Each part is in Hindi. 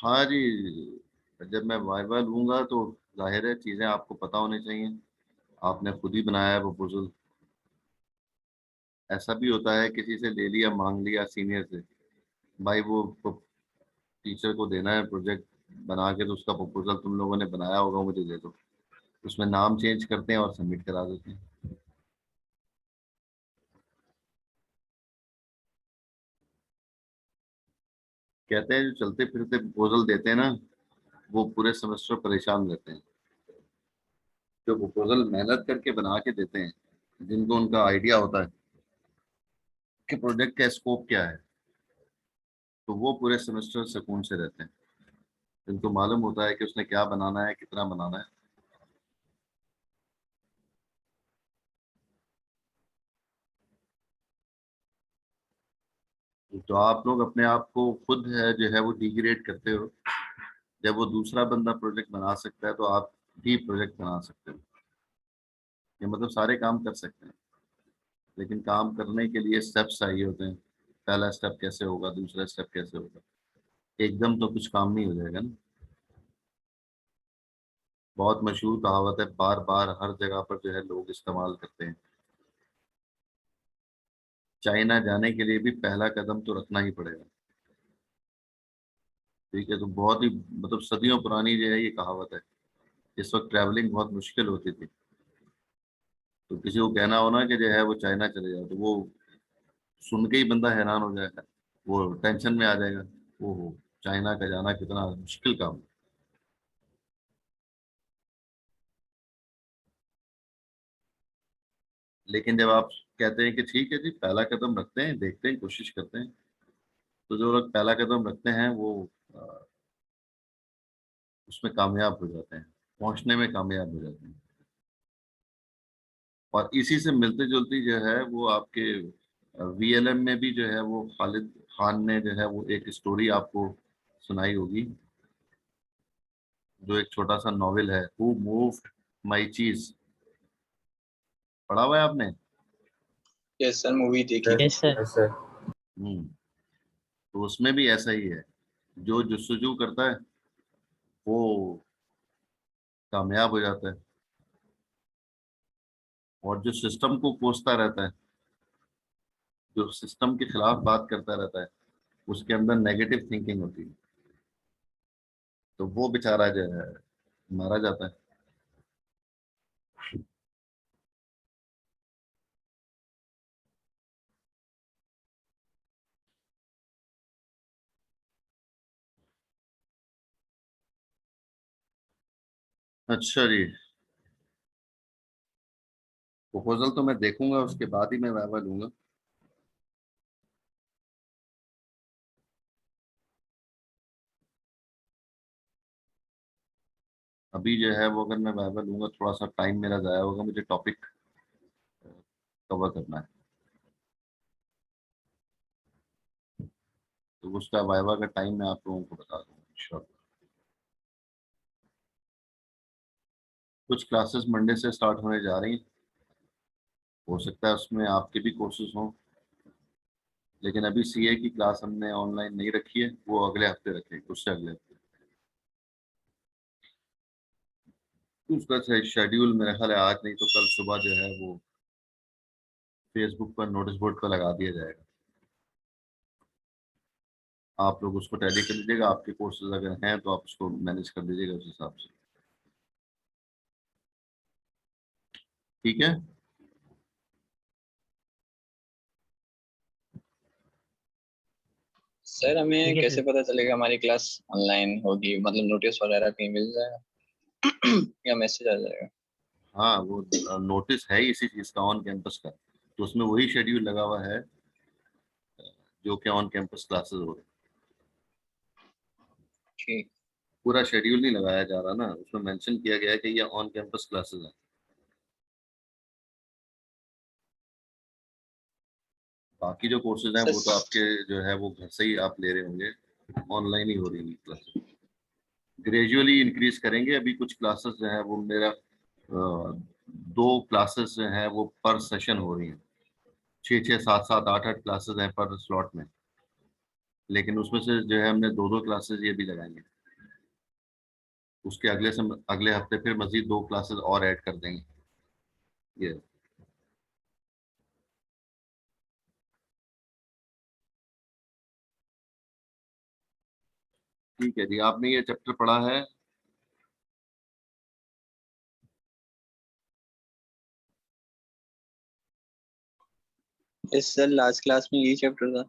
हाँ जी, जब मैं वाइवा लूंगा तो जाहिर है चीज़ें आपको पता होनी चाहिए। आपने खुद ही बनाया है प्रपोजल। ऐसा भी होता है किसी से ले लिया, मांग लिया सीनियर से, भाई वो टीचर को देना है प्रोजेक्ट बना के, तो उसका प्रपोजल तुम लोगों ने बनाया होगा, मुझे दे दो। उसमें नाम चेंज करते हैं और सबमिट करा देते हैं। कहते हैं जो चलते फिरते प्रपोजल देते हैं ना, वो पूरे सेमेस्टर परेशान रहते हैं। जो प्रपोजल मेहनत करके बना के देते हैं, जिनको उनका आइडिया होता है कि प्रोजेक्ट का स्कोप क्या है, तो वो पूरे सेमेस्टर सुकून से रहते हैं। जिनको मालूम होता है कि उसने क्या बनाना है, कितना बनाना है। तो आप लोग अपने आप को खुद है जो है वो डिग्रेड करते हो। जब वो दूसरा बंदा प्रोजेक्ट बना सकता है तो आप भी प्रोजेक्ट बना सकते हो। ये मतलब सारे काम कर सकते हैं, लेकिन काम करने के लिए स्टेप्स चाहिए होते हैं। पहला स्टेप कैसे होगा, दूसरा स्टेप कैसे होगा। एकदम तो कुछ काम नहीं हो जाएगा ना। बहुत मशहूर कहावत है, बार बार हर जगह पर जो है लोग इस्तेमाल करते हैं। चाइना जाने के लिए भी पहला कदम तो रखना ही पड़ेगा। ठीक है, तो बहुत ही मतलब सदियों पुरानी जो है ये कहावत है। इस वक्त ट्रैवलिंग बहुत मुश्किल होती थी, तो किसी को कहना हो ना कि जो है वो चाइना चले जाओ, तो वो सुन के ही बंदा हैरान हो जाएगा। वो टेंशन में आ जाएगा। ओहो, चाइना का जाना कितना मुश्किल काम है। लेकिन जब आप कहते हैं कि ठीक है जी, पहला कदम रखते हैं, देखते हैं, कोशिश करते हैं, तो जो लोग पहला कदम रखते हैं वो उसमें कामयाब हो जाते हैं, पहुंचने में कामयाब हो जाते हैं। और इसी से मिलते जुलती जो है वो आपके वीएलएम में भी जो है वो खालिद खान ने जो है वो एक स्टोरी आपको सुनाई होगी, जो एक छोटा सा नॉवेल है, हु मूव्ड माई चीज। पढ़ा हुआ है आपने? यस सर, मूवी देखी थी। Yes sir. Yes sir. Hmm. तो उसमें भी ऐसा ही है, जो जुस्सुजू करता है वो कामयाब हो जाता है। और जो सिस्टम को कोसता रहता है, जो सिस्टम के खिलाफ बात करता रहता है, उसके अंदर नेगेटिव थिंकिंग होती है, तो वो बेचारा जो है मारा जाता है। अच्छा जी, प्रपोजल तो मैं देखूंगा, उसके बाद ही मैं वाइवा लूंगा। अभी जो है वो अगर मैं वाइवा लूंगा, थोड़ा सा टाइम मेरा जाया होगा, मुझे टॉपिक कवर करना है। तो उसका वाइवा का टाइम मैं आप लोगों को बता दूंगा इंशाल्लाह। कुछ क्लासेस मंडे से स्टार्ट होने जा रही हैं। हो सकता है उसमें आपके भी कोर्सेज हों, लेकिन अभी सीए की क्लास हमने ऑनलाइन नहीं रखी है, वो अगले हफ्ते रखेंगे, उससे अगले हफ्ते। तो उसका शेड्यूल मेरा ख्याल है आज नहीं तो कल सुबह जो है वो फेसबुक पर नोटिस बोर्ड पर लगा दिया जाएगा। आप लोग उसको टैली कर लीजिएगा, आपके कोर्सेज अगर हैं तो आप उसको मैनेज कर दीजिएगा उस हिसाब से। ठीक है। सर हमें ठीक है कैसे सर। पता चलेगा हमारी क्लास ऑनलाइन होगी, मतलब नोटिस वगैरह कहीं मिल जाएगा या मैसेज आ जाएगा? हाँ, वो नोटिस है ही इसी चीज का, ऑन कैंपस का, तो उसमें वही शेड्यूल लगा हुआ है जो कि ऑन कैंपस क्लासेस हो रही हैं। ठीक। पूरा शेड्यूल नहीं लगाया जा रहा ना, उसमें मेंशन किया गया है कि ये ऑन कैंपस क्लासेस हैं। बाकी जो कोर्सेज हैं वो तो सर आपके जो है वो घर से ही आप ले रहे होंगे, ऑनलाइन ही हो रही है क्लासेस। ग्रेजुअली इंक्रीज करेंगे। अभी कुछ क्लासेस जो है वो मेरा 2 क्लासेस जो है वो पर सेशन हो रही हैं। 6 6 7 7 8 8 क्लासेस हैं पर स्लॉट में, लेकिन उसमें से जो है हमने 2 2 क्लासेस ये भी लगाएंगे। उसके अगले हफ्ते फिर मजीद 2 क्लासेस और ऐड कर देंगे। ये ठीक है जी, आपने ये चैप्टर पढ़ा है? इस सर लास्ट क्लास में यही चैप्टर था।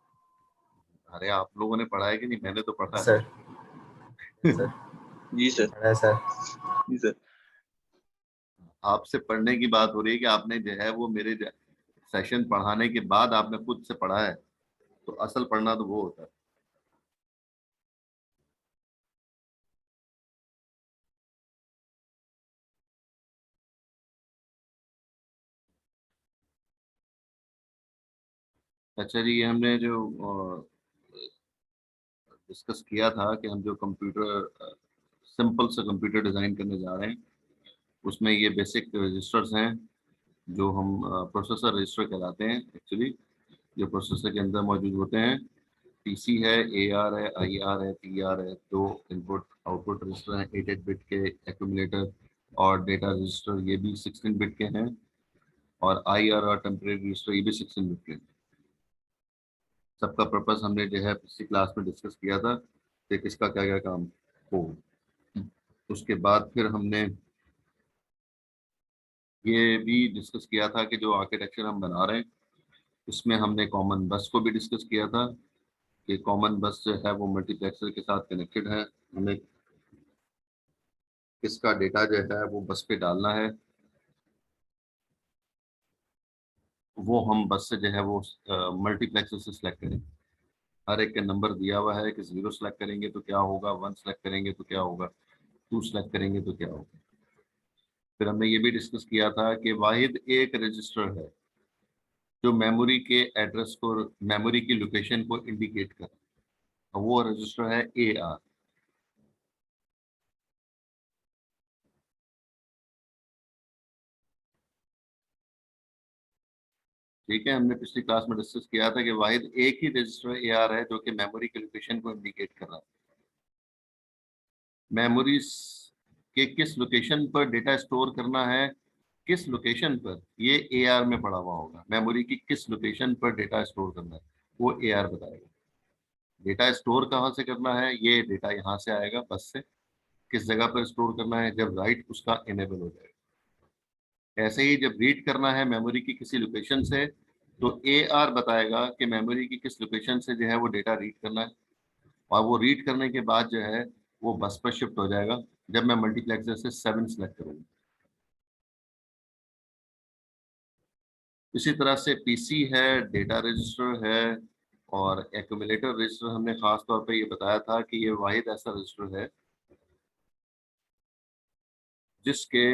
अरे आप लोगों ने पढ़ा है कि नहीं? मैंने तो पढ़ा सर सर जी सर। पढ़ा है सर। जी सर। आपसे पढ़ने की बात हो रही है कि आपने जो है वो मेरे सेशन पढ़ाने के बाद आपने खुद से पढ़ा है, तो असल पढ़ना तो वो होता है। अच्छा जी, ये हमने जो डिस्कस किया था कि हम जो कंप्यूटर सिंपल से कंप्यूटर डिज़ाइन करने जा रहे हैं, उसमें ये बेसिक रजिस्टर्स हैं जो हम प्रोसेसर रजिस्टर कहलाते हैं एक्चुअली, जो प्रोसेसर के अंदर मौजूद होते हैं। पीसी है, एआर है, आईआर है, पीआर है, दो इनपुट आउटपुट रजिस्टर हैं 8 बिट के, एक्यूमुलेटर और डेटा रजिस्टर ये भी 16 बिट के हैं, और आईआर और टेम्परेरी रजिस्टर ये भी 16 बिट के हैं। सबका पर्पस हमने जो है पिछली क्लास में डिस्कस किया था कि किसका क्या क्या काम हो। उसके बाद फिर हमने ये भी डिस्कस किया था कि जो आर्किटेक्चर हम बना रहे हैं उसमें हमने कॉमन बस को भी डिस्कस किया था कि कॉमन बस जो है वो मल्टीप्लेक्सर के साथ कनेक्टेड है। हमें किसका डेटा जो है वो बस पे डालना है, वो हम बस से जो है वो मल्टीप्लेक्सर से सिलेक्ट करेंगे। हर एक का नंबर दिया हुआ है कि 0 सेलेक्ट करेंगे तो क्या होगा, 1 सेलेक्ट करेंगे तो क्या होगा, 2 सेलेक्ट करेंगे तो क्या होगा। फिर हमने ये भी डिस्कस किया था कि वाहिद एक रजिस्टर है जो मेमोरी के एड्रेस को, मेमोरी की लोकेशन को इंडिकेट करे, वो रजिस्टर है AR। ठीक है, हमने पिछली क्लास में डिस्कस किया था कि वाहिद एक ही रजिस्टर AR है जो कि मेमोरी के लोकेशन को इंडिकेट कर रहा है। मेमोरी के किस लोकेशन पर डेटा स्टोर करना है, किस लोकेशन पर, ये AR में पड़ा हुआ होगा। मेमोरी की किस लोकेशन पर डेटा स्टोर करना है वो AR बताएगा। डेटा स्टोर कहाँ से करना है, ये डेटा यहाँ से आएगा बस से। किस जगह पर स्टोर करना है, जब राइट उसका इनेबल हो जाएगा। ऐसे ही जब रीड करना है मेमोरी की किसी लोकेशन से, तो AR बताएगा कि मेमोरी की किस लोकेशन से जो है वो डेटा रीड करना है, और वो रीड करने के बाद जो है वो बस पर शिफ्ट हो जाएगा जब मैं मल्टीप्लेक्सर से 7 सेलेक्ट करूंगा। इसी तरह से पीसी है, डेटा रजिस्टर है, और एक्यूमुलेटर रजिस्टर हमने खास तौर पे ये बताया था कि ये वाहिद ऐसा रजिस्टर है जिसके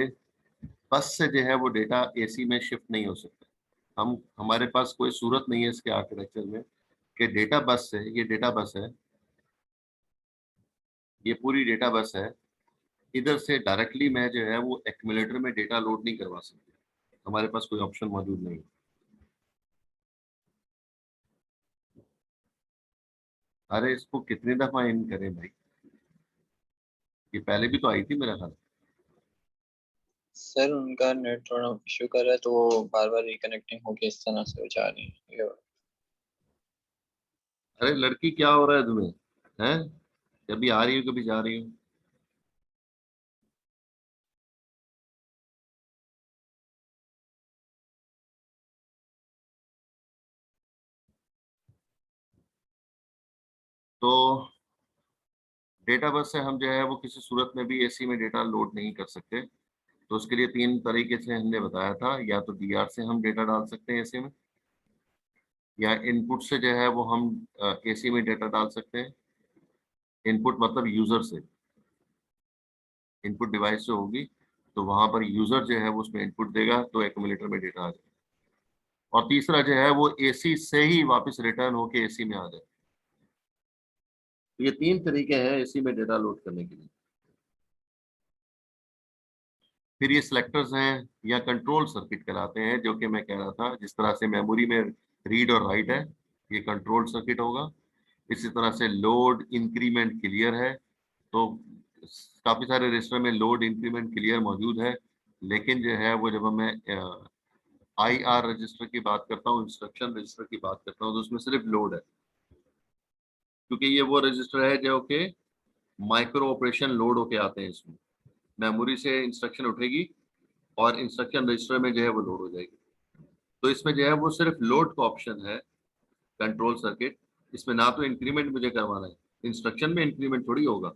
बस से जो है वो डेटा AC में शिफ्ट नहीं हो सकता। हम हमारे पास कोई सूरत नहीं है इसके आर्किटेक्चर में कि डेटा बस से, ये डेटा बस है, ये पूरी डेटा बस है, इधर से डायरेक्टली मैं जो है वो एक्यूमुलेटर में डेटा लोड नहीं करवा सकती। हमारे पास कोई ऑप्शन मौजूद नहीं है। अरे इसको कितनी दफा इन करें भाई, ये पहले भी तो आई थी मेरा ख्याल। सर उनका नेट थोड़ा इशू कर रहा है तो वो बार बार रिकनेक्टिंग होके इस तरह से हो जा रही है। अरे लड़की क्या हो रहा है तुम्हें, हैं? कभी आ रही हो कभी जा रही हो। तो डेटा बस से हम जो है वो किसी सूरत में भी AC में डेटा लोड नहीं कर सकते। तो उसके लिए 3 तरीके से हमने बताया था, या तो DR से हम डेटा डाल सकते हैं AC में, या इनपुट से जो है वो हम AC में डेटा डाल सकते हैं। इनपुट मतलब यूजर से, इनपुट डिवाइस से होगी तो वहां पर यूजर जो है वो उसमें इनपुट देगा तो एक्यूमुलेटर में डेटा आ जाएगा। और तीसरा जो है वो AC से ही वापस रिटर्न होके AC में आ जाए। तो ये 3 तरीके हैं AC में डेटा लोड करने के लिए। फिर ये सिलेक्टर्स हैं या कंट्रोल सर्किट कहलाते हैं, जो कि मैं कह रहा था जिस तरह से मेमोरी में रीड और राइट है, ये कंट्रोल सर्किट होगा। इसी तरह से लोड, इंक्रीमेंट, क्लियर है, तो काफी सारे रजिस्टर में लोड, इंक्रीमेंट, क्लियर मौजूद है, लेकिन जो है वो जब मैं IR रजिस्टर की बात करता हूँ, इंस्ट्रक्शन रजिस्टर की बात करता हूँ, तो उसमें सिर्फ लोड है, क्योंकि ये वो रजिस्टर है जो कि माइक्रो ऑपरेशन लोड होके आते हैं। इसमें मेमोरी से इंस्ट्रक्शन उठेगी और इंस्ट्रक्शन रजिस्टर में जो है वो लोड हो जाएगी। तो इसमें जो है वो सिर्फ लोड का ऑप्शन है कंट्रोल सर्किट। इसमें ना तो इंक्रीमेंट मुझे करवाना है, इंस्ट्रक्शन में इंक्रीमेंट थोड़ी होगा,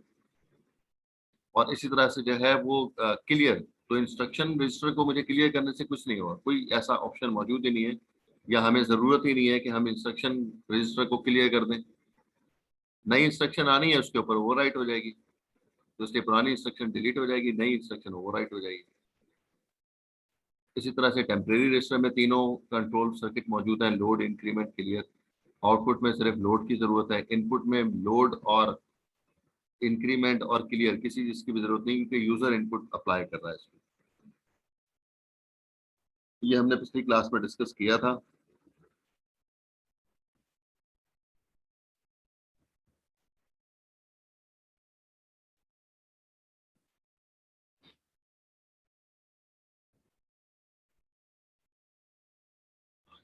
और इसी तरह से जो है वो क्लियर, तो इंस्ट्रक्शन रजिस्टर को मुझे क्लियर करने से कुछ नहीं होगा, कोई ऐसा ऑप्शन मौजूद ही नहीं है, या हमें ज़रूरत ही नहीं है कि हम इंस्ट्रक्शन रजिस्टर को क्लियर कर दें। नई इंस्ट्रक्शन आनी है, उसके ऊपर ओवरराइट हो जाएगी, तो इसलिए पुरानी इंस्ट्रक्शन डिलीट हो जाएगी, नई इंस्ट्रक्शन ओवरराइट हो जाएगी। इसी तरह से टेम्परेरी रजिस्टर में तीनों कंट्रोल सर्किट मौजूद हैं, लोड, इंक्रीमेंट, क्लियर। आउटपुट में सिर्फ लोड की जरूरत है, इनपुट में लोड और इंक्रीमेंट और क्लियर किसी चीज की भी जरूरत नहीं, क्योंकि यूजर इनपुट अप्लाई कर रहा है इसमें। ये हमने पिछली क्लास में डिस्कस किया था।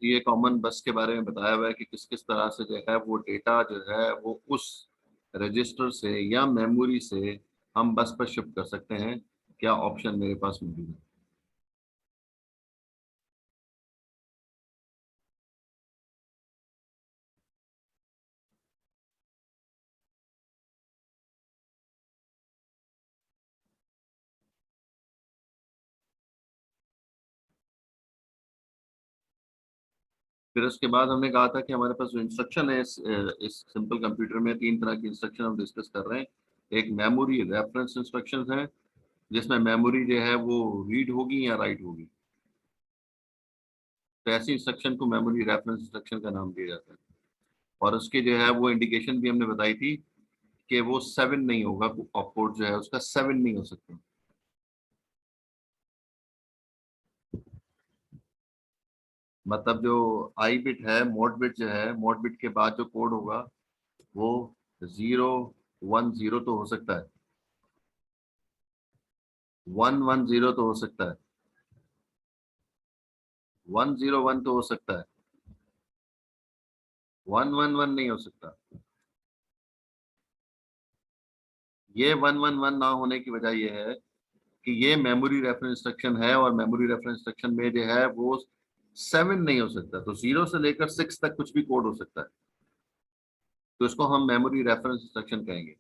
ये कॉमन बस के बारे में बताया हुआ है कि किस किस तरह से जो है वो डेटा जो है वो उस रजिस्टर से या मेमोरी से हम बस पर शिफ्ट कर सकते हैं, क्या ऑप्शन मेरे पास मौजूद है। फिर उसके बाद हमने कहा था कि हमारे पास जो इंस्ट्रक्शन है इस सिंपल कंप्यूटर में तीन तरह की इंस्ट्रक्शन हम डिस्कस कर रहे हैं। एक मेमोरी रेफरेंस इंस्ट्रक्शन है, जिसमें मेमोरी जो है वो रीड होगी या राइट होगी, तो ऐसी इंस्ट्रक्शन को मेमोरी रेफरेंस इंस्ट्रक्शन का नाम दिया जाता है। और उसके जो है वो इंडिकेशन भी हमने बताई थी कि वो 7 नहीं होगा, ऑपकोड जो है उसका 7 नहीं हो सकता। मतलब जो आई बिट है, मोड बिट जो है, मोड बिट के बाद जो कोड होगा वो 0 1 0 तो हो सकता है, 1 1 0 तो हो सकता है, 1 0 1 तो हो सकता है, 1 1 1 नहीं हो सकता। ये 1 1 1 ना होने की वजह यह है कि ये मेमोरी रेफरेंस इंस्ट्रक्शन है, और मेमोरी रेफरेंस इंस्ट्रक्शन में जो है वो 7 नहीं हो सकता, तो 0 से लेकर 6 तक कुछ भी कोड हो सकता है, तो इसको हम मेमोरी रेफरेंस इंस्ट्रक्शन कहेंगे।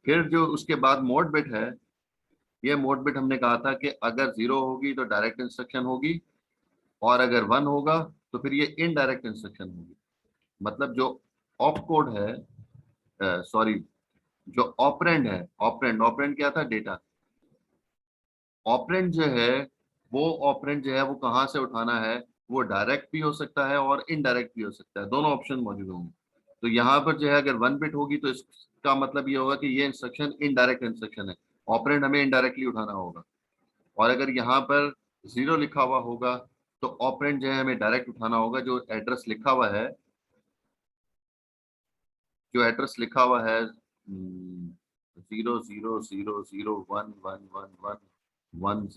फिर जो उसके बाद मोड बिट है, ये मोड बिट हमने कहा था कि अगर 0 होगी तो डायरेक्ट इंस्ट्रक्शन होगी, और अगर 1 होगा तो फिर ये इनडायरेक्ट इंस्ट्रक्शन होगी। मतलब जो ऑप कोड है, सॉरी, जो ऑपरेंड है, ऑपरेंड ऑपरेंड क्या था, डेटा। ऑपरेंड जो है वो ऑपरेंड जो है वो कहाँ से उठाना है, वो डायरेक्ट भी हो सकता है और इनडायरेक्ट भी हो सकता है, दोनों ऑप्शन मौजूद होंगे। तो यहाँ पर जो है अगर 1 बिट होगी तो इसका मतलब ये होगा कि ये इंस्ट्रक्शन इनडायरेक्ट इंस्ट्रक्शन है, ऑपरेंड हमें इनडायरेक्टली उठाना होगा। और अगर यहाँ पर 0 लिखा हुआ होगा तो ऑपरेंड जो है हमें डायरेक्ट उठाना होगा। जो एड्रेस लिखा हुआ है, जो एड्रेस लिखा हुआ है 0 0 0 0 1 1 1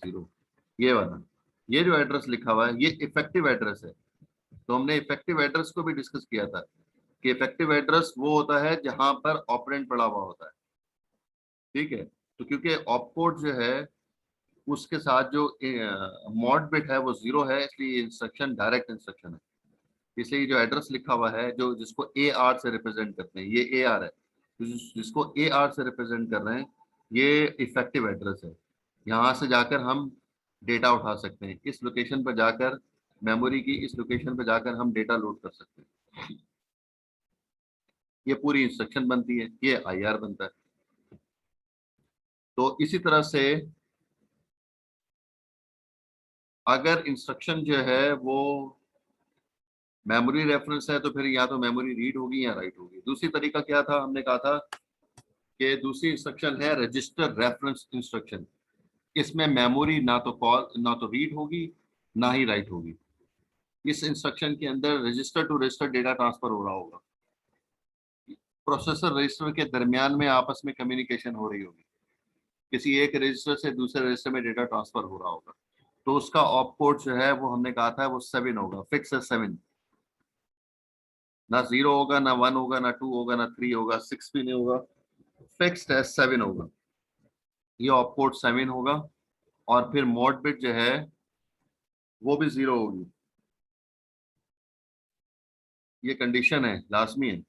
1 ये वाला, ये जो एड्रेस लिखा हुआ है ये इफेक्टिव एड्रेस है। तो हमने इफेक्टिव एड्रेस को भी डिस्कस किया था कि इफेक्टिव एड्रेस वो होता है जहां पर ऑपरेंड पड़ा हुआ होता है। ठीक है, तो क्योंकि ऑपकोड जो है उसके साथ जो मॉड बिट है वो 0 है, इसलिए इंस्ट्रक्शन डायरेक्ट इंस्ट्रक्शन है। इसलिए जो एड्रेस लिखा हुआ है, जो जिसको AR से रिप्रेजेंट करते हैं, ये AR है, तो जिसको AR से रिप्रेजेंट कर रहे हैं, ये इफेक्टिव एड्रेस है। यहाँ से जाकर हम डेटा उठा सकते हैं, इस लोकेशन पर जाकर, मेमोरी की इस लोकेशन पर जाकर हम डेटा लोड कर सकते हैं। ये पूरी इंस्ट्रक्शन बनती है, ये IR बनता है। तो इसी तरह से अगर इंस्ट्रक्शन जो है वो मेमोरी रेफरेंस है, तो फिर या तो मेमोरी रीड होगी या राइट होगी। दूसरी तरीका क्या था, हमने कहा था कि दूसरी इंस्ट्रक्शन है रजिस्टर रेफरेंस इंस्ट्रक्शन। इसमें मेमोरी ना तो कॉल, ना तो रीड होगी, ना ही राइट होगी। इस इंस्ट्रक्शन के अंदर register to register data transfer हो रहा होगा, प्रोसेसर रजिस्टर के दरमियान में आपस में कम्युनिकेशन हो रही होगी, किसी एक रजिस्टर से दूसरे रजिस्टर में डेटा ट्रांसफर हो रहा होगा, तो उसका ऑप कोड जो है वो हमने कहा था वो 7 होगा, फिक्स है 7, ना 0 होगा, ना 1 होगा, ना 2 होगा, ना 3 होगा, 6 भी नहीं होगा, फिक्स्ड है 7 होगा। ये ऑप कोड 7 होगा। और फिर मॉड बिट जो है वो भी 0 होगी, ये कंडीशन है, लाजमी है।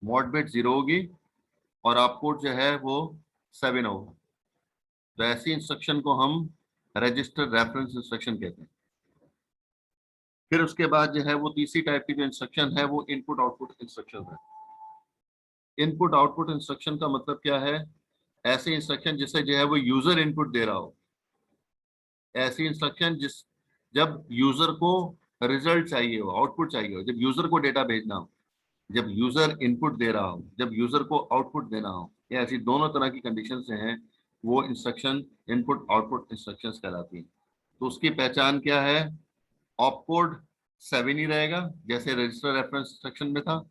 मॉड बिट 0 होगी और ऑप कोड जो है वो 7 होगा। तो ऐसी इंस्ट्रक्शन को हम रजिस्टर रेफरेंस इंस्ट्रक्शन कहते हैं। फिर उसके बाद जो है वो तीसरी टाइप की जो इंस्ट्रक्शन है वो इनपुट आउटपुट इंस्ट्रक्शन है। इनपुट आउटपुट इंस्ट्रक्शन का मतलब क्या है? ऐसे इंस्ट्रक्शन जिससे जो है वो यूजर इनपुट दे रहा हो, ऐसी इंस्ट्रक्शन जिस जब यूजर को रिजल्ट चाहिए हो, आउटपुट चाहिए हो, जब यूजर को डेटा भेजना हो, जब यूजर इनपुट दे रहा हो, जब यूजर को आउटपुट देना हो, या ऐसी दोनों तरह की कंडीशन से हैं, वो इंस्ट्रक्शन इनपुट आउटपुट इंस्ट्रक्शंस कहलाती हैं। तो उसकी पहचान क्या है? ऑपकोड 7 ही रहेगा जैसे रजिस्टर रेफरेंस इंस्ट्रक्शन में था,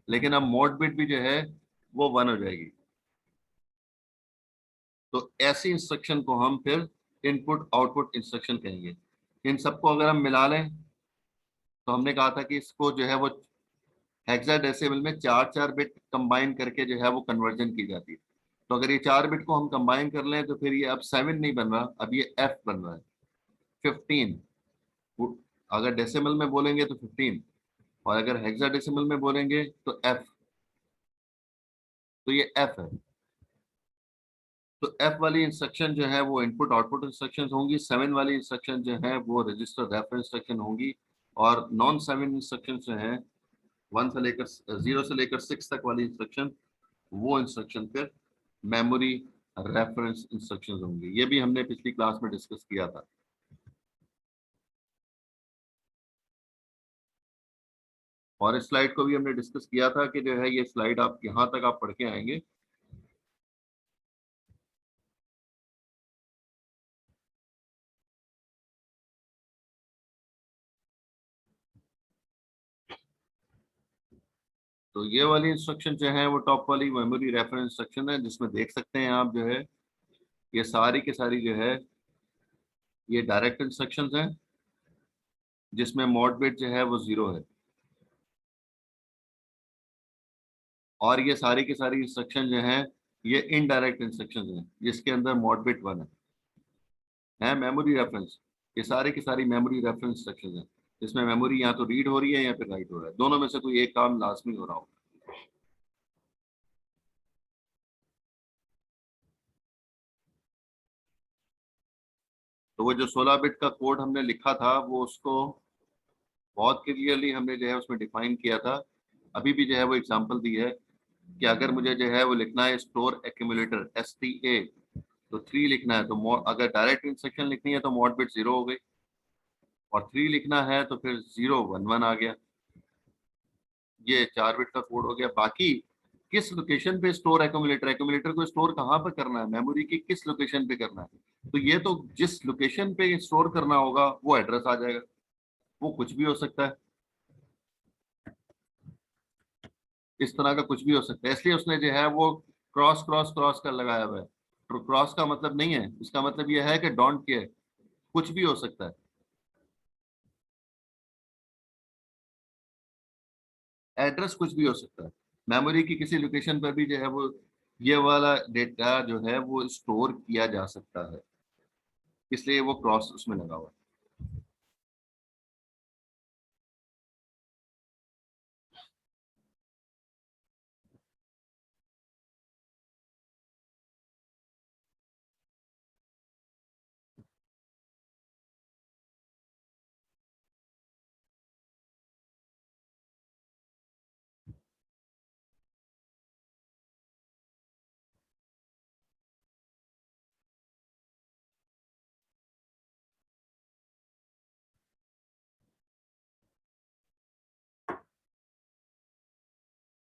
लेकिन अब मोड बिट भी जो है वो 1 हो जाएगी। तो ऐसी इंस्ट्रक्शन को हम फिर इनपुट आउटपुट इंस्ट्रक्शन कहेंगे। इन सबको अगर हम मिला लें तो हमने कहा था कि इसको जो है वो हेक्साडेसिमल में 4-4 बिट कंबाइन करके जो है वो कन्वर्जन की जाती है। तो अगर ये 4 बिट को हम कंबाइन कर लें तो फिर ये अब 7 नहीं बन रहा, अब ये एफ बन रहा है 15। अगर डेसिमल में बोलेंगे तो 15, और अगर हेक्साडेसिमल में बोलेंगे तो एफ, तो ये एफ है। तो एफ वाली इंस्ट्रक्शन जो है वो इनपुट आउटपुट इंस्ट्रक्शन होंगी, 7 वाली इंस्ट्रक्शन जो है वो रजिस्टर रेफरेंस इंस्ट्रक्शन होंगी, और नॉन 7 इंस्ट्रक्शन जो है 1 से लेकर 0 से लेकर 6 तक वाली इंस्ट्रक्शन, वो इंस्ट्रक्शन फिर मेमोरी रेफरेंस इंस्ट्रक्शन होंगी। ये भी हमने पिछली क्लास में डिस्कस किया था। और इस स्लाइड को भी हमने डिस्कस किया था कि जो है ये स्लाइड आप यहां तक आप पढ़ के आएंगे। तो ये वाली इंस्ट्रक्शन जो है वो टॉप वाली मेमोरी रेफरेंस इंस्ट्रक्शन है, जिसमें देख सकते हैं आप जो है ये सारी की सारी जो है ये डायरेक्ट इंस्ट्रक्शंस हैं, जिसमें मॉड बिट जो है वो 0 है। और ये सारी की सारी इंस्ट्रक्शन जो है ये इनडायरेक्ट इंस्ट्रक्शन है, जिसके अंदर मॉड बिट 1 है मेमोरी रेफरेंस। ये सारी की सारी मेमोरी रेफरेंस इंस्ट्रक्शन है, जिसमें मेमोरी या तो रीड हो रही है या फिर राइट हो रहा है, दोनों में से कोई एक काम लाजमी हो रहा हो। तो वो जो 16 बिट का कोड हमने लिखा था वो उसको बहुत क्लियरली हमने जो है उसमें डिफाइन किया था। अभी भी जो है वो एग्जांपल दी है कि अगर मुझे जो है वो लिखना है स्टोर एक्यूमुलेटर STA, तो 3 लिखना है, तो अगर डायरेक्ट इंस्ट्रक्शन लिखनी है तो मॉड बिट 0 हो गई, और 3 लिखना है तो फिर 011 आ गया। ये 4 बिट का कोड हो गया। बाकी किस लोकेशन पे स्टोर एक्यूमुलेटर, एक्यूमुलेटर को स्टोर कहाँ पे करना है, मेमोरी की किस लोकेशन पे करना है, तो ये तो जिस लोकेशन पे स्टोर करना होगा वो एड्रेस आ जाएगा। वो कुछ भी हो सकता है, इस तरह का कुछ भी हो सकता है, इसलिए उसने जो है वो क्रॉस क्रॉस क्रॉस कर लगाया हुआ है। तो क्रॉस का मतलब नहीं है, इसका मतलब ये है कि डोंट केयर, कुछ भी हो सकता है, एड्रेस कुछ भी हो सकता है। मेमोरी की किसी लोकेशन पर भी जो है वो ये वाला डेटा जो है वो स्टोर किया जा सकता है, इसलिए वो क्रॉस उसमें लगा हुआ है।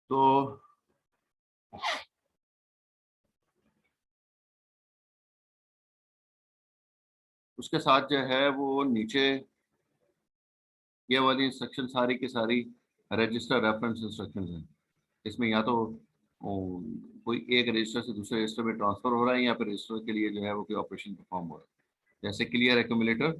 तो उसके साथ जो है वो नीचे ये वाली इंस्ट्रक्शन सारी की सारी रजिस्टर रेफरेंस इंस्ट्रक्शन है। इसमें या तो कोई एक रजिस्टर से दूसरे रजिस्टर में ट्रांसफर हो रहा है या फिर रजिस्टर के लिए जो है वो कोई ऑपरेशन परफॉर्म हो रहा है। जैसे क्लियर एक्यूमुलेटर,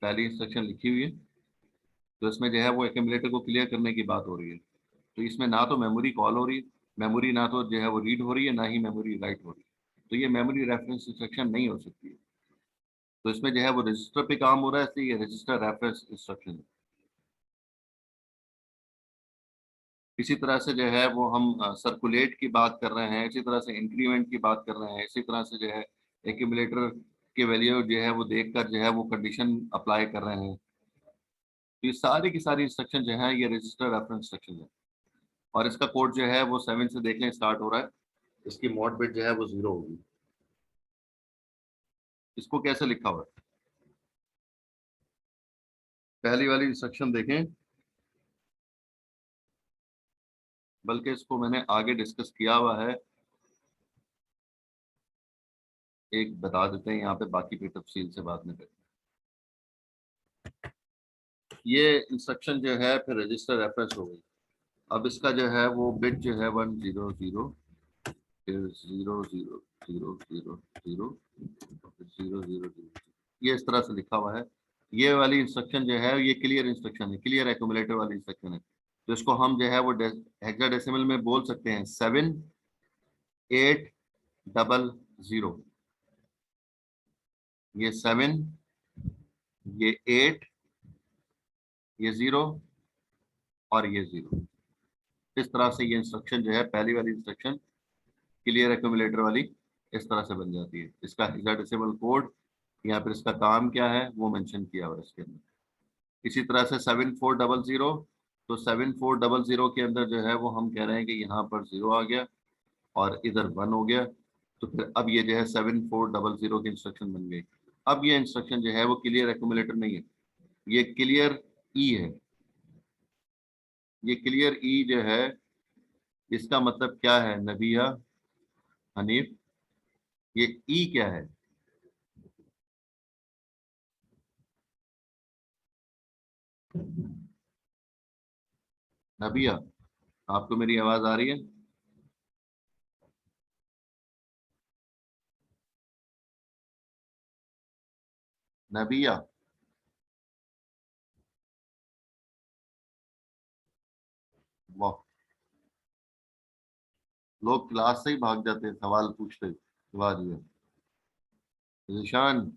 पहली इंस्ट्रक्शन लिखी हुई है, तो इसमें जो है वो एक्यूमुलेटर को क्लियर करने की बात हो रही है। तो इसमें ना तो मेमोरी कॉल हो रही है, मेमोरी ना तो जो है वो रीड हो रही है, ना ही मेमोरी राइट हो रही है। तो ये मेमोरी रेफरेंस इंस्ट्रक्शन नहीं हो सकती है। तो इसमें जो है वो रजिस्टर पे काम हो रहा है, इसलिए ये रजिस्टर रेफरेंस इंस्ट्रक्शन है। इसी तरह से जो है वो हम सर्कुलेट की बात कर रहे हैं, इसी तरह से इंक्रीमेंट की बात कर रहे हैं, इसी तरह से जो है एक्यूमुलेटर के वैल्यू जो है वो देखकर जो है वो कंडीशन अप्लाई कर रहे हैं। तो ये सारी की सारी इंस्ट्रक्शन जो है ये रजिस्टर रेफरेंस इंस्ट्रक्शन है। और इसका कोड जो है वो 7 से देख लें स्टार्ट हो रहा है। इसकी मॉड बिट जो है वो 0 होगी। इसको कैसे लिखा हुआ है, पहली वाली इंस्ट्रक्शन देखें, बल्कि इसको मैंने आगे डिस्कस किया हुआ है, एक बता देते हैं यहाँ पे, बाकी पे तफसील से बात नहीं करते। ये इंस्ट्रक्शन जो है फिर रजिस्टर रेफरेंस हो गई। अब इसका जो है वो बिट जो है 100, फिर 0000, फिर 0000, ये इस तरह से लिखा हुआ है। ये वाली इंस्ट्रक्शन जो है ये क्लियर इंस्ट्रक्शन है, क्लियर एक्यूमुलेटर वाली इंस्ट्रक्शन है। तो इसको हम जो है वो हेक्साडेसिमल में बोल सकते हैं 7800। ये 7, ये 8, ये 0 और ये 0। इस तरह से ये इंस्ट्रक्शन जो है पहली वाली इंस्ट्रक्शन क्लियर एक्यूमुलेटर वाली इस तरह से बन जाती है। इसका हेक्साडेसिमल कोड या फिर इसका काम क्या है वो मेंशन किया हुआ है इसके अंदर। इसी तरह से 7400, तो 7400 के अंदर जो है वो हम कह रहे हैं कि यहाँ पर 0 आ गया और इधर 1 हो गया। तो फिर अब ये जो है 7400 की इंस्ट्रक्शन बन गई। अब ये इंस्ट्रक्शन जो है वो क्लियर एक्यूमुलेटर नहीं है, ये क्लियर ई है। ये क्लियर ई जो है इसका मतलब क्या है नबिया, हनीफ, ये ई क्या है? नबिया, आपको मेरी आवाज आ रही है? नबिया, वाह, लोग क्लास से ही भाग जाते हैं सवाल पूछते। वाह जी वाह। निशान,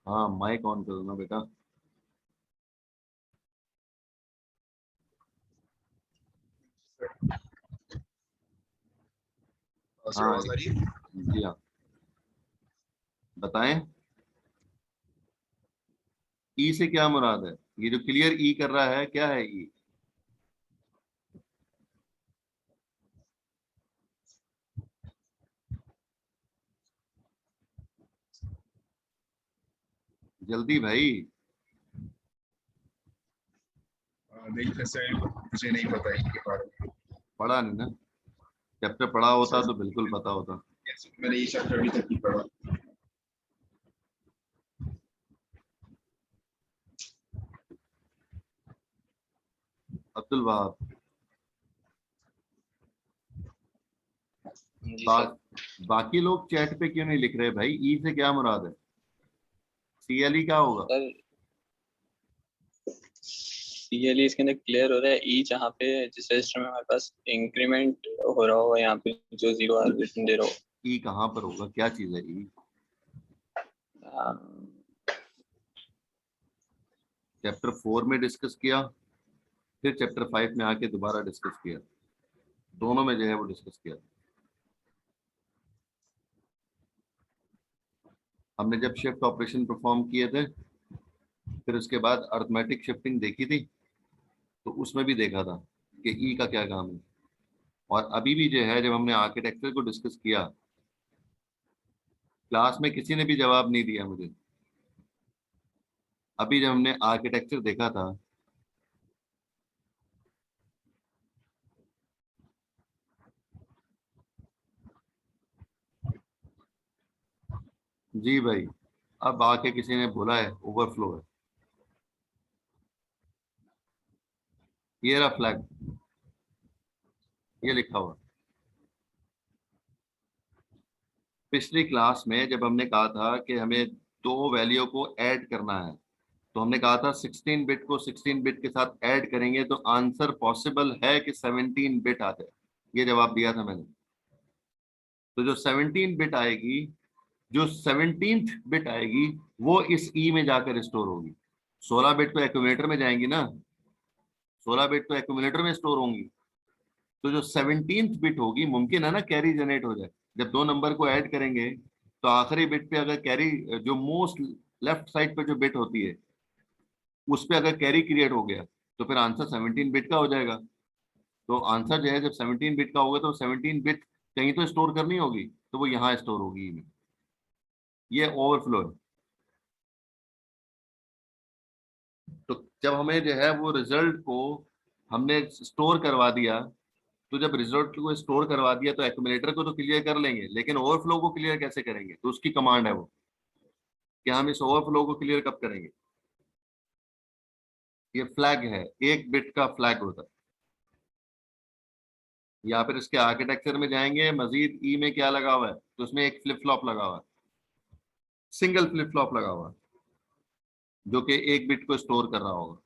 हाँ माइक ऑन करो ना बेटा। सर हाँ आवाज आ रही है? जी हाँ, बताएं। ई से क्या मुराद है? ये जो क्लियर ई कर रहा है क्या है ई? जल्दी भाई। नहीं वैसे मुझे नहीं पता इनके बारे में। पढ़ा नहीं ना? चैप्टर पढ़ा होता सर तो बिल्कुल पता होता। मैंने ये चैप्टर अभी तक नहीं पढ़ा। अब्दुल वहाब, जी बा, सर। बाकी लोग चैट पे क्यों नहीं लिख रहे भाई? ई से क्या मुराद है? सीएलई क्या होगा? सर क्लियरली इसके अंदर क्लियर हो रहा है ई, जहाँ पे जिस रजिस्टर में हमारे पास इंक्रीमेंट हो रहा हो, यहाँ पे जो 0 आर्गुमेंट दे रहा ई कहाँ पर होगा, क्या चीज है ई? हो। चैप्टर 4 में डिस्कस किया, फिर चैप्टर 5 में आके दोबारा डिस्कस किया, दोनों में जो है वो डिस्कस किया। हमने जब शिफ्ट ऑपरेशन परफॉर्म किए थे, फिर उसके बाद अर्थमेटिक शिफ्टिंग देखी थी, तो उसमें भी देखा था कि ई का क्या काम है। और अभी भी जो है जब हमने आर्किटेक्चर को डिस्कस किया, क्लास में किसी ने भी जवाब नहीं दिया मुझे। अभी जब हमने आर्किटेक्चर देखा था, जी भाई, अब आके किसी ने बोला है ओवरफ्लो है, ये रहा फ्लैग, ये लिखा हुआ। पिछली क्लास में जब हमने कहा था कि हमें दो वैल्यू को ऐड करना है, तो हमने कहा था 16 बिट को 16 बिट के साथ ऐड करेंगे तो आंसर पॉसिबल है कि 17 बिट आ जाए। ये जवाब दिया था मैंने। तो जो 17 बिट आएगी, जो 17th बिट आएगी, वो इस ई में जाकर स्टोर होगी। 16 बिट तो एक्यूमुलेटर में जाएंगी ना, 16 बिट तो एक्यूमुलेटर में स्टोर होंगी। तो जो 17th बिट होगी, मुमकिन है ना कैरी जनरेट हो जाए। जब दो नंबर को ऐड करेंगे तो आखिरी बिट पे अगर कैरी, जो मोस्ट लेफ्ट साइड पे जो बिट होती है, उस पे अगर कैरी क्रिएट हो गया तो फिर आंसर 17 बिट का हो जाएगा। तो आंसर जो है जब 17 बिट का होगा तो 17 बिट कहीं तो स्टोर करनी होगी, तो वो यहाँ स्टोर होगी। ये ओवरफ्लो है। तो जब हमें जो है वो रिजल्ट को हमने स्टोर करवा दिया, तो जब रिजल्ट को स्टोर करवा दिया तो एक्यूमुलेटर को तो क्लियर कर लेंगे, लेकिन ओवरफ्लो को क्लियर कैसे करेंगे? तो उसकी कमांड है वो कि हम इस ओवरफ्लो को क्लियर कब करेंगे। ये फ्लैग है, एक बिट का फ्लैग होता है। या फिर इसके आर्किटेक्चर में जाएंगे, मजीद ई में क्या लगा हुआ है, तो उसमें एक फ्लिप फ्लॉप लगा हुआ है, सिंगल फ्लिप फ्लॉप लगा हुआ है, जो कि एक बिट को स्टोर कर रहा होगा।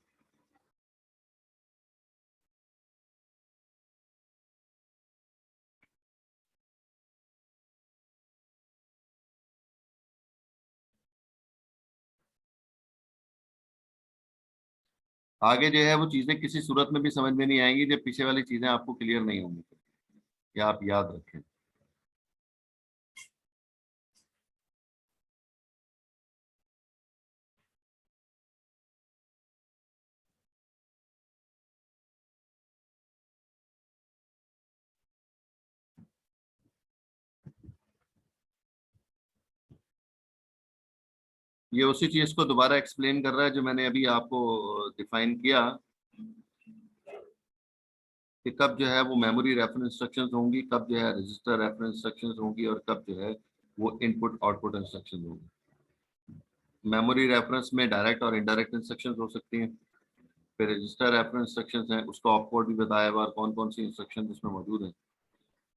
आगे जो है वो चीजें किसी सूरत में भी समझ में नहीं आएंगी जब पीछे वाली चीजें आपको क्लियर नहीं होंगी। या आप याद रखें। ये उसी चीज को दोबारा एक्सप्लेन कर रहा है जो मैंने अभी आपको डिफाइन किया, कि कब जो है वो मेमोरी रेफरेंस इंस्ट्रक्शंस होंगी, कब जो है रजिस्टर रेफरेंस इंस्ट्रक्शंस होंगी, और कब जो है वो इनपुट आउटपुट इंस्ट्रक्शंस होंगी। मेमोरी रेफरेंस में डायरेक्ट और इनडायरेक्ट इंस्ट्रक्शंस हो सकती हैं। फिर रजिस्टर रेफरेंस इंस्ट्रक्शंस हैं, उसका ऑपकोड भी बताया हुआ है, कौन कौन सी इंस्ट्रक्शन उसमें मौजूद है।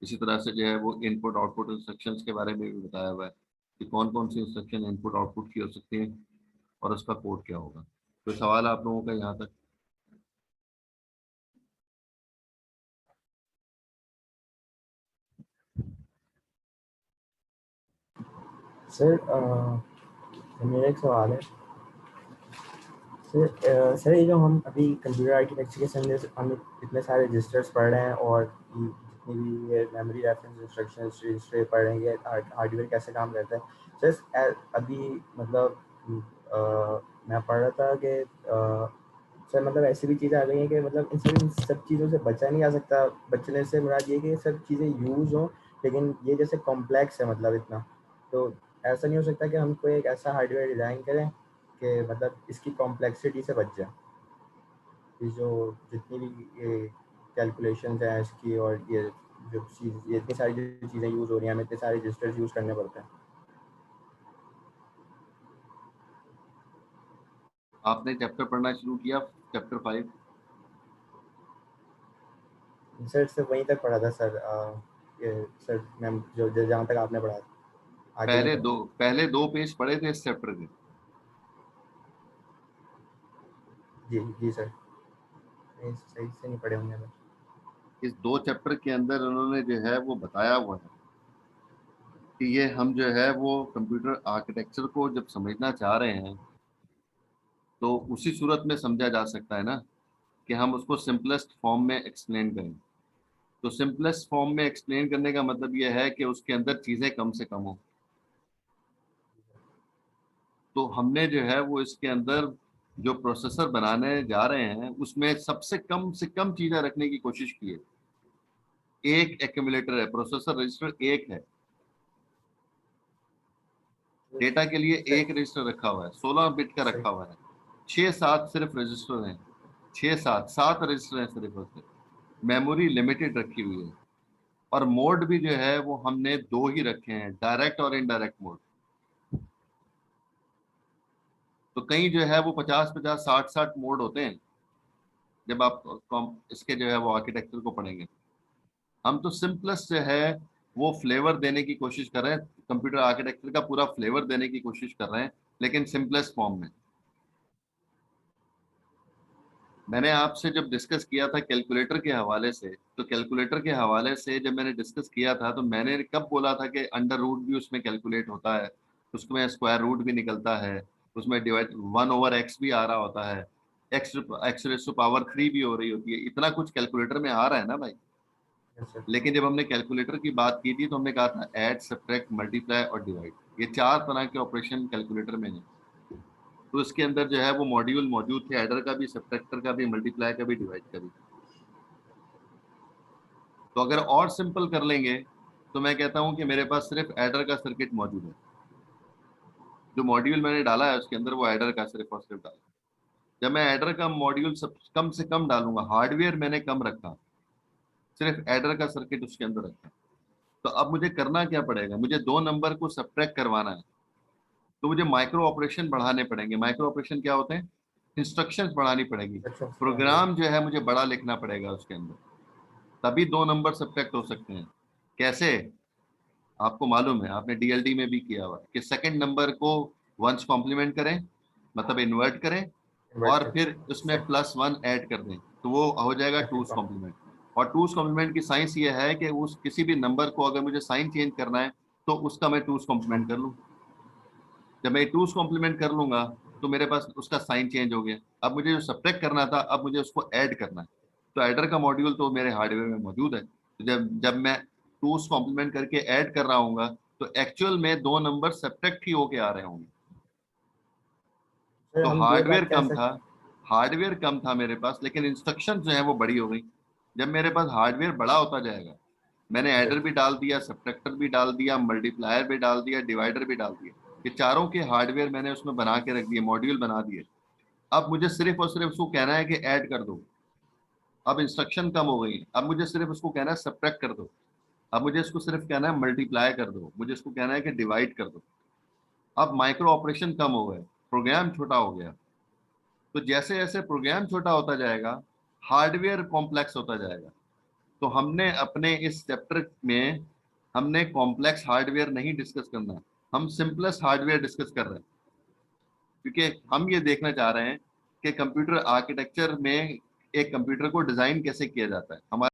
इसी तरह से जो है वो इनपुट आउटपुट इंस्ट्रक्शंस के बारे में भी बताया हुआ है कि कौन कौन सी इंस्ट्रक्शन इनपुट आउटपुट की हो सकती है और उसका कोड क्या होगा। तो सवाल आप लोगों का यहाँ तक? सर मेरा एक सवाल है सर। सर ये जो हम अभी कंप्यूटर आर्किटेक्चर के संदर्भ से हम इतने सारे रजिस्टर्स पढ़ रहे हैं और जितनी भी ये मेमोरी रेफरेंस इंस्ट्रक्शंस रजिस्टर पढ़ रहे हैं, ये हार्डवेयर कैसे काम करता है सर। अभी मतलब मैं पढ़ रहा था कि सर मतलब ऐसी भी चीज़ें आ गई हैं कि मतलब इन सब चीज़ों से बचा नहीं जा सकता। बचने से मुराद ये कि सब चीज़ें यूज़ हों, लेकिन ये जैसे कॉम्प्लेक्स है मतलब इतना, तो ऐसा नहीं हो सकता कि हम कोई एक ऐसा हार्डवेयर डिज़ाइन करें कि मतलब इसकी कॉम्प्लेक्सिटी से बच जाए। ये जो जितनी भी ये कैलकुलेशंस हैं इसकी, और ये जो चीज़, ये इतनी सारी जो चीज़ें यूज़ हो रही हैं, हमें इतने सारे रजिस्टर्स यूज़ करने पड़ते हैं। आपने चैप्टर पढ़ना शुरू किया, चैप्टर 5? सर सिर्फ वहीं तक पढ़ा था सर। ये सर मैम जो जहाँ तक आपने पढ़ा आगे नहीं पढ़ा। पहले दो पेज पढ़े थे इस चैप्टर के। जी जी सर, सही से नहीं पढ़े होंगे सर। इस दो चैप्टर के अंदर उन्होंने जो है वो बताया हुआ है कि ये हम जो है वो कंप्यूटर आर्किटेक्चर को जब समझना चाह रहे हैं तो उसी सूरत में समझा जा सकता है ना, कि हम उसको सिंपलेस्ट फॉर्म में एक्सप्लेन करें। तो सिंपलेस्ट फॉर्म में एक्सप्लेन करने का मतलब ये है कि उसके अंदर चीज़ें कम से कम हो। तो हमने जो है वो इसके अंदर जो प्रोसेसर बनाने जा रहे हैं उसमें सबसे कम से कम चीज़ें रखने की कोशिश की है। एक एक्यूमुलेटर है, प्रोसेसर रजिस्टर एक है, डेटा के लिए सर एक रजिस्टर रखा हुआ है, 16 बिट का सही। रखा हुआ है। 6-7 सिर्फ रजिस्टर हैं, 6-7 रजिस्टर हैं सिर्फ उसमें। मेमोरी लिमिटेड रखी हुई है। और मोड भी जो है वो हमने दो ही रखे हैं, डायरेक्ट और इनडायरेक्ट मोड। तो कहीं जो है वो 50-50, 60-60 मोड होते हैं जब आप इसके जो है वो आर्किटेक्चर को पढ़ेंगे। हम तो सिंपलेस्ट जो है वो फ्लेवर देने की कोशिश कर रहे हैं, कंप्यूटर आर्किटेक्चर का पूरा फ्लेवर देने की कोशिश कर रहे हैं, लेकिन सिंपलेस्ट फॉर्म में। मैंने आपसे जब डिस्कस किया था कैलकुलेटर के हवाले से, तो कैलकुलेटर के हवाले से जब मैंने डिस्कस किया था तो मैंने कब बोला था कि अंडर रूट भी उसमें कैलकुलेट होता है, उसमें स्क्वायर रूट भी निकलता है, उसमें डिवाइड 1/x भी आ रहा होता है, x⁻³ भी हो रही होती है, इतना कुछ कैलकुलेटर में आ रहा है ना भाई। Yes, sir. लेकिन जब हमने कैलकुलेटर की बात की थी तो हमने कहा था ऐड, सब्ट्रैक्ट, मल्टीप्लाई और डिवाइड, ये 4 तरह के ऑपरेशन कैलकुलेटर में है। तो इसके अंदर जो है वो मॉड्यूल मौजूद थे, एडर का भी, सब्ट्रैक्टर का भी, मल्टीप्लाई का भी, डिवाइड का भी। तो अगर और सिंपल कर लेंगे तो मैं कहता हूं कि मेरे पास सिर्फ एडर का सर्किट मौजूद है, जो मॉड्यूल मैंने डाला है उसके अंदर वो एडर का सिर्फ और सिर्फ डाला। जब मैं एडर का मॉड्यूल सब कम से कम डालूंगा, हार्डवेयर मैंने कम रखा, सिर्फ एडर का सर्किट उसके अंदर रखा, तो अब मुझे करना क्या पड़ेगा, मुझे 2 नंबर को सब्ट्रैक्ट करवाना है, तो मुझे माइक्रो ऑपरेशन बढ़ाने पड़ेंगे। माइक्रो ऑपरेशन क्या होते हैं, इंस्ट्रक्शंस बढ़ानी पड़ेगी, Instructions प्रोग्राम जो है मुझे बड़ा लिखना पड़ेगा उसके अंदर, तभी 2 नंबर सब्ट्रैक्ट हो सकते हैं। कैसे, आपको मालूम है, आपने डीएलडी में भी किया हुआ कि सेकंड नंबर को वंस कॉम्प्लीमेंट करें, मतलब इन्वर्ट करें, Invert और कर- फिर उसमें +1 ऐड कर दें, तो वो हो जाएगा Second टूस complement. कॉम्प्लीमेंट। और टूस कॉम्प्लीमेंट की साइंस ये है कि उस किसी भी नंबर को अगर मुझे साइन चेंज करना है तो उसका मैं टूस कॉम्प्लीमेंट कर लूँ। जब मैं टूस कॉम्प्लीमेंट कर लूंगा तो मेरे पास उसका साइन चेंज हो गया। अब मुझे जो सब्ट्रैक्ट करना था, अब मुझे उसको ऐड करना है, तो एडर का मॉड्यूल तो मेरे हार्डवेयर में मौजूद है। तो जब जब मैं टूस कॉम्प्लीमेंट करके ऐड कर रहा हूँ तो एक्चुअल में 2 नंबर सब्ट्रैक्ट ही होके आ रहे होंगे। सर तो हम ये हार्डवेयर बात कह कम सकते था, हार्डवेयर कम था मेरे पास, लेकिन इंस्ट्रक्शन जो है वो बड़ी हो गई। जब मेरे पास हार्डवेयर बड़ा होता जाएगा, मैंने एडर भी डाल दिया, सब्ट्रैक्टर भी डाल दिया, मल्टीप्लायर भी डाल दिया, डिवाइडर भी डाल दिया, ये चारों के हार्डवेयर मैंने उसमें बना के रख दिए, मॉड्यूल बना दिए। अब मुझे सिर्फ और सिर्फ उसको कहना है कि ऐड कर दो। अब इंस्ट्रक्शन कम हो गई, अब मुझे सिर्फ उसको कहना है सब्ट्रैक्ट कर दो, अब मुझे इसको सिर्फ कहना है मल्टीप्लाई कर दो, मुझे इसको कहना है कि डिवाइड कर दो। अब माइक्रो ऑपरेशन कम हो गए, प्रोग्राम छोटा हो गया। तो जैसे जैसे प्रोग्राम छोटा होता जाएगा, हार्डवेयर कॉम्प्लेक्स होता जाएगा। तो हमने अपने इस चैप्टर में हमने कॉम्प्लेक्स हार्डवेयर नहीं डिस्कस करना, हम सिंपलेस्ट हार्डवेयर डिस्कस कर रहे हैं, क्योंकि हम ये देखना चाह रहे हैं कि कंप्यूटर आर्किटेक्चर में एक कंप्यूटर को डिजाइन कैसे किया जाता है। हमारा